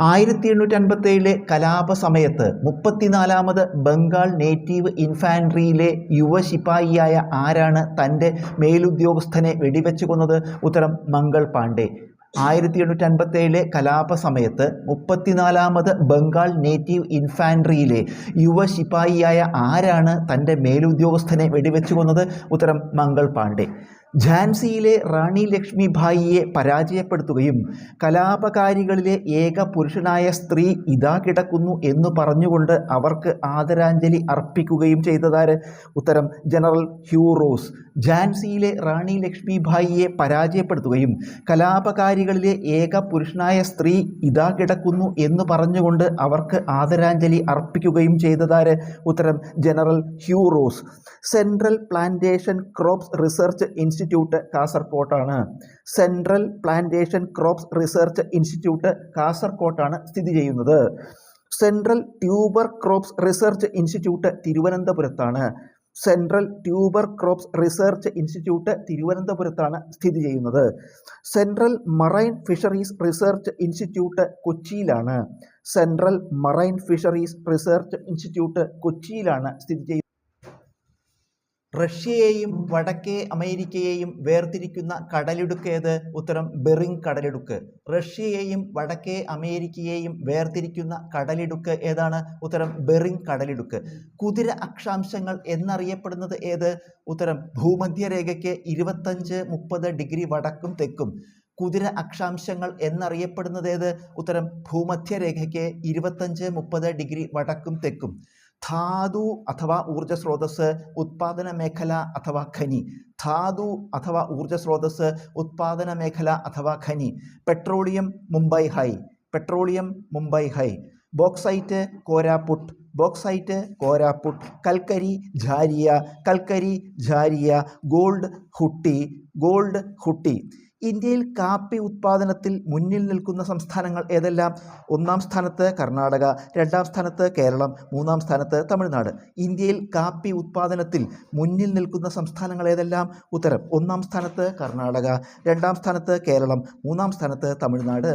1857 കലാപ സമയത്ത് 34ാമത് ബംഗാൾ നേറ്റീവ് ഇൻഫാൻട്രിയിലെ യുവ ശിപായിയായ ആരാണ് തൻ്റെ മേലുദ്യോഗസ്ഥനെ വെടിവെച്ചു കൊന്നത്? ഉത്തരം മംഗൾ പാണ്ഡെ. 1857 കലാപ സമയത്ത് 34ാമത് ബംഗാൾ നേറ്റീവ് ഇൻഫാൻട്രിയിലെ യുവ ശിപായിയായ ആരാണ് തൻ്റെ മേലുദ്യോഗസ്ഥനെ വെടിവെച്ചു കൊന്നത്? ഉത്തരം മംഗൾ പാണ്ഡെ. ഝാൻസിയിലെ റാണി ലക്ഷ്മിഭായിയെ പരാജയപ്പെടുത്തുകയും കലാപകാരികളിലെ ഏക പുരുഷനായ സ്ത്രീ ഇതാ കിടക്കുന്നു എന്ന് പറഞ്ഞുകൊണ്ട് അവർക്ക് ആദരാഞ്ജലി അർപ്പിക്കുകയും ചെയ്തതാര്? ഉത്തരം ജനറൽ ഹ്യൂ റോസ്. ഝാൻസിയിലെ റാണി ലക്ഷ്മിഭായിയെ പരാജയപ്പെടുത്തുകയും കലാപകാരികളിലെ ഏക പുരുഷനായ സ്ത്രീ ഇതാ കിടക്കുന്നു എന്ന് പറഞ്ഞുകൊണ്ട് അവർക്ക് ആദരാഞ്ജലി അർപ്പിക്കുകയും ചെയ്തതാര്? ഉത്തരം general Hugh Rose. Central plantation crops research institute കാസർകോട്ടാണ്. Central plantation crops research institute കാസർകോട്ടാണ് സ്ഥിതി ചെയ്യുന്നത്. Central tuber crops research institute തിരുവനന്തപുരത്താണ്. Central tuber crops research institute തിരുവനന്തപുരത്താണ് സ്ഥിതി ചെയ്യുന്നത്. Central marine fisheries research institute കൊച്ചിയിലാണ്. Central marine fisheries research institute കൊച്ചിയിലാണ് സ്ഥിതി ചെയ്യുന്നത്. റഷ്യയെയും വടക്കേ അമേരിക്കയെയും വേർതിരിക്കുന്ന കടലിടുക്ക് ഏത്? ഉത്തരം ബെറിങ് കടലിടുക്ക്. റഷ്യയെയും വടക്കേ അമേരിക്കയെയും വേർതിരിക്കുന്ന കടലിടുക്ക് ഏതാണ്? ഉത്തരം ബെറിങ് കടലിടുക്ക്. കുതിര അക്ഷാംശങ്ങൾ എന്നറിയപ്പെടുന്നത് ഏത്? ഉത്തരം ഭൂമധ്യരേഖയ്ക്ക് 25-30 ഡിഗ്രി വടക്കും തെക്കും. കുതിര അക്ഷാംശങ്ങൾ എന്നറിയപ്പെടുന്നത് ഏത്? ഉത്തരം ഭൂമധ്യരേഖയ്ക്ക് 25-30 ഡിഗ്രി വടക്കും തെക്കും. ധാതു അഥവാ ഊർജ സ്രോതസ്, ഉത്പാദന മേഖല അഥവാ ഖനി. ധാതു അഥവാ ഊർജ സ്രോതസ്, ഉത്പാദന മേഖല അഥവാ ഖനി. Petroleum Mumbai high. Petroleum Mumbai high. Bauxite Koraput. Bauxite Koraput. കൽക്കരി ഝാരിയ. കൽക്കരി ഝാരിയ. ഗോൾഡ് ഹുട്ടി. ഗോൾഡ് ഹുട്ടി. ഇന്ത്യയിൽ കാപ്പി ഉത്പാദനത്തിൽ മുന്നിൽ നിൽക്കുന്ന സംസ്ഥാനങ്ങൾ ഏതെല്ലാം? 1ാം സ്ഥാനത്ത് കർണാടക, 2ാം സ്ഥാനത്ത് കേരളം, 3ാം സ്ഥാനത്ത് തമിഴ്നാട്. ഇന്ത്യയിൽ കാപ്പി ഉത്പാദനത്തിൽ മുന്നിൽ നിൽക്കുന്ന സംസ്ഥാനങ്ങൾ ഏതെല്ലാം? ഉത്തരം 1ാം സ്ഥാനത്ത് കർണാടക, 2ാം സ്ഥാനത്ത് കേരളം, 3ാം സ്ഥാനത്ത് തമിഴ്നാട്.